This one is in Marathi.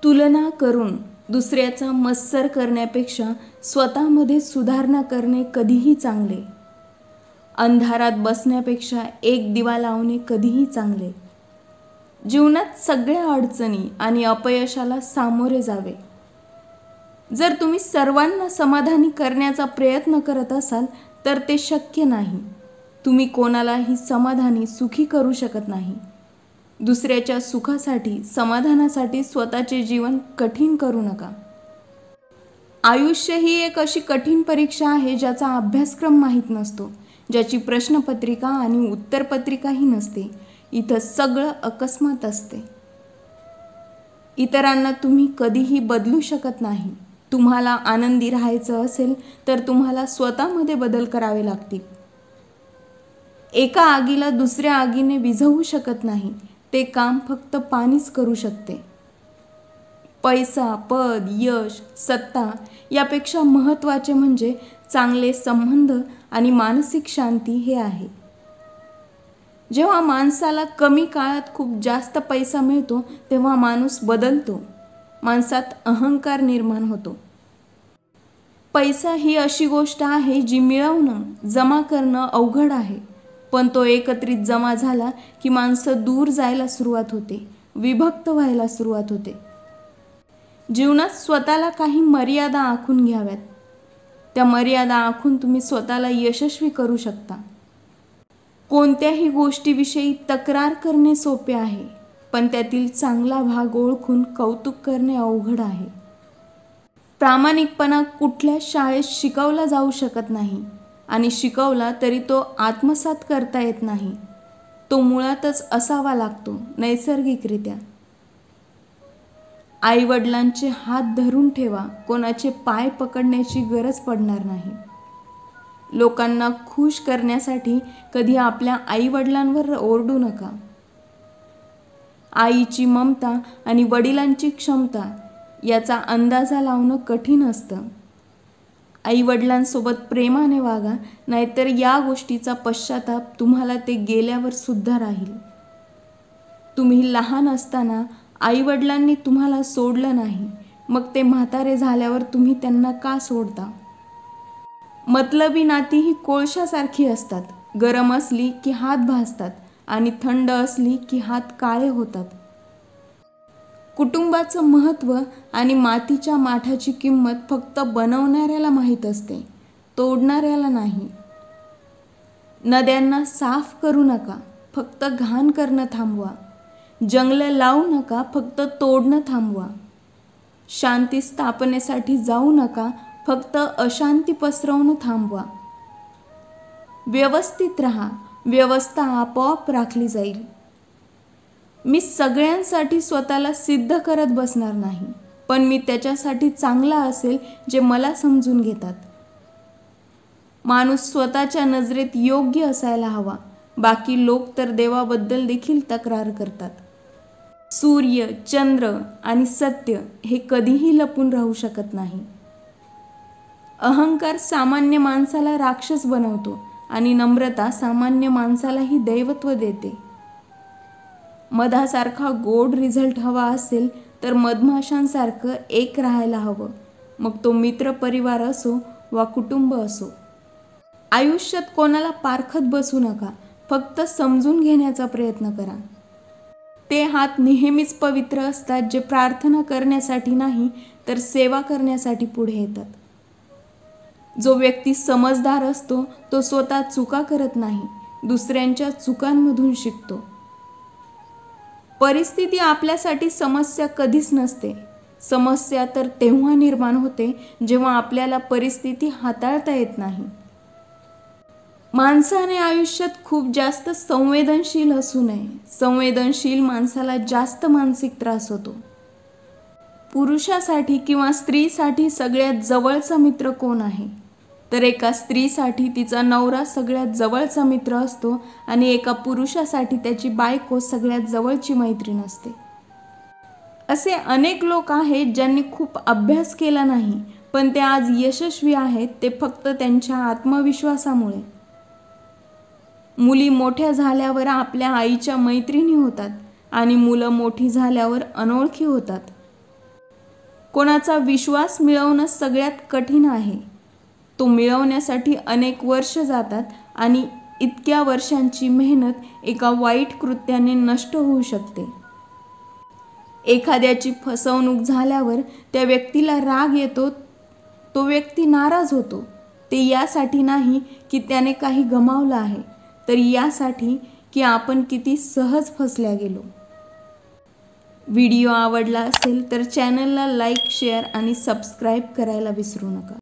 तुलना करून दुसऱ्याचा मत्सर करण्यापेक्षा स्वतःमध्ये सुधारणा करणे कधीही चांगले. अंधारात बसण्यापेक्षा एक दिवा लावणे कधीही चांगले. जीवनात सगळ्या अडचणी आणि अपयशाला सामोरे जावे. जर तुम्ही सर्वांना समाधानी करण्याचा प्रयत्न करत असाल तर ते शक्य नाही. तुम्ही कोणालाही समाधानी सुखी करू शकत नाही. दुसऱ्याच्या सुखासाठी समाधानासाठी स्वतःचे जीवन कठीण करू नका. आयुष्य ही एक अशी कठीण परीक्षा आहे ज्याचा अभ्यासक्रम माहीत नसतो, ज्याची प्रश्नपत्रिका आणि उत्तरपत्रिकाही नसते. इथं सगळं अकस्मात असते. इतरांना तुम्ही कधीही बदलू शकत नाही. तुम्हाला आनंदी राहायचं असेल तर तुम्हाला स्वतःमध्ये बदल करावे लागतील. एका आगीला दुसऱ्या आगीने विझवू शकत नाही. ते काम फक्त पाणीच करू शकते. पैसा, पद, यश, सत्ता यापेक्षा महत्त्वाचे म्हणजे चांगले संबंध आणि मानसिक शांती हे आहे. जेव्हा माणसाला कमी काळात खूप जास्त पैसा मिळतो तेव्हा माणूस बदलतो. माणसात अहंकार निर्माण होतो. पैसा ही अशी गोष्ट आहे जी मिळवणं, जमा करणं अवघड आहे. पण तो एकत्रित जमा झाला की माणसं दूर जायला सुरुवात होते, विभक्त व्हायला सुरुवात होते. जीवनात स्वतःला काही मर्यादा आखून घ्याव्यात. त्या मर्यादा आखून तुम्ही स्वतःला यशस्वी करू शकता. कोणत्याही गोष्टीविषयी तक्रार करणे सोपे आहे, पण त्यातील चांगला भाग ओळखून कौतुक करणे अवघड आहे. प्रामाणिकपणा कुठल्या शाळेत शिकवला जाऊ शकत नाही आणि शिकवला तरी तो आत्मसात करता येत नाही. तो मुळातच असावा लागतो नैसर्गिकरित्या. आईवडिलांचे हात धरून ठेवा, कोणाचे पाय पकडण्याची गरज पडणार नाही. लोकांना खुश करण्यासाठी कधी आपल्या आईवडिलांवर ओरडू नका. आईची ममता आणि वडिलांची क्षमता याचा अंदाजा लावणं कठीण असतं. आईवडिलांसोबत प्रेमाने वागा, नाहीतर या गोष्टीचा पश्चाताप तुम्हाला ते गेल्यावर सुद्धा राहील. तुम्ही लहान असताना आईवडिलांनी तुम्हाला सोडलं नाही, मग ते म्हातारे झाल्यावर तुम्ही त्यांना का सोडता? मतलबी नाती ही कोळशासारखी असतात. गरम असली की हात भाजतात आणि थंड असली की हात काळे होतात. कुटुंबाचं महत्त्व आणि मातीच्या माठाची किंमत फक्त बनवणाऱ्याला माहीत असते, तोडणाऱ्याला नाही. नद्यांना साफ करू नका, फक्त घाण करणं थांबवा. जंगलं लावू नका, फक्त तोडणं थांबवा. शांती स्थापनेसाठी जाऊ नका, फक्त अशांती पसरवणं थांबवा. व्यवस्थित राहा, व्यवस्था आपोआप राखली जाईल. मी सगळ्यांसाठी स्वतःला सिद्ध करत बसणार नाही, पण मी त्याच्यासाठी चांगला असेल जे मला समजून घेतात. माणूस स्वतःच्या नजरेत योग्य असायला हवा. बाकी लोक तर देवाबद्दल देखील तक्रार करतात. सूर्य, चंद्र आणि सत्य हे कधीही लपून राहू शकत नाही. अहंकार सामान्य माणसाला राक्षस बनवतो आणि नम्रता सामान्य माणसालाही दैवत्व देते. मधासारखा गोड रिझल्ट हवा असेल तर मधमाशांसारखं एक राहायला हवं, मग तो मित्र परिवार असो वा कुटुंब असो. आयुष्यात कोणाला पारखत बसू नका, फक्त समजून घेण्याचा प्रयत्न करा. ते हात नेहमीच पवित्र असतात जे प्रार्थना करण्यासाठी नाही तर सेवा करण्यासाठी पुढे येतात. जो व्यक्ती समजदार असतो तो स्वतः चुका करत नाही, दुसऱ्यांच्या चुकांमधून शिकतो. परिस्थिती आपल्यासाठी समस्या कधीच नसते. समस्या तर तेव्हा निर्माण होते जेव्हा आपल्याला परिस्थिती हाताळता येत नाही. माणसाने आयुष्यात खूप जास्त संवेदनशील असू नये. संवेदनशील माणसाला जास्त मानसिक त्रास होतो. पुरुषासाठी किंवा स्त्रीसाठी सगळ्यात जवळचा मित्र कोण आहे? तर एका स्त्रीसाठी तिचा नवरा सगळ्यात जवळचा मित्र असतो आणि एका पुरुषासाठी त्याची बायको सगळ्यात जवळची मैत्रीण असते. असे अनेक लोक आहेत ज्यांनी खूप अभ्यास केला नाही, पण ते आज यशस्वी आहेत. ते फक्त त्यांच्या आत्मविश्वासामुळे. मुली मोठ्या झाल्यावर आपल्या आईच्या मैत्रिणी होतात आणि मुलं मोठी झाल्यावर अनोळखी होतात. कोणाचा विश्वास मिळवणं सगळ्यात कठीण आहे. तो मिळवण्यासाठी अनेक वर्ष जातात आणि इतक्या वर्षांची मेहनत एका वाईट कृत्याने नष्ट होऊ शकते. एखाद्याची फसवणूक झाल्यावर त्या व्यक्तीला राग येतो, तो व्यक्ती नाराज होतो. ते यासाठी नाही की त्याने काही गमावलं आहे, तर यासाठी की आपण किती सहज फसल्या गेलो. व्हिडिओ आवडला असेल तर चॅनलला लाईक, शेअर आणि सबस्क्राईब करायला विसरू नका.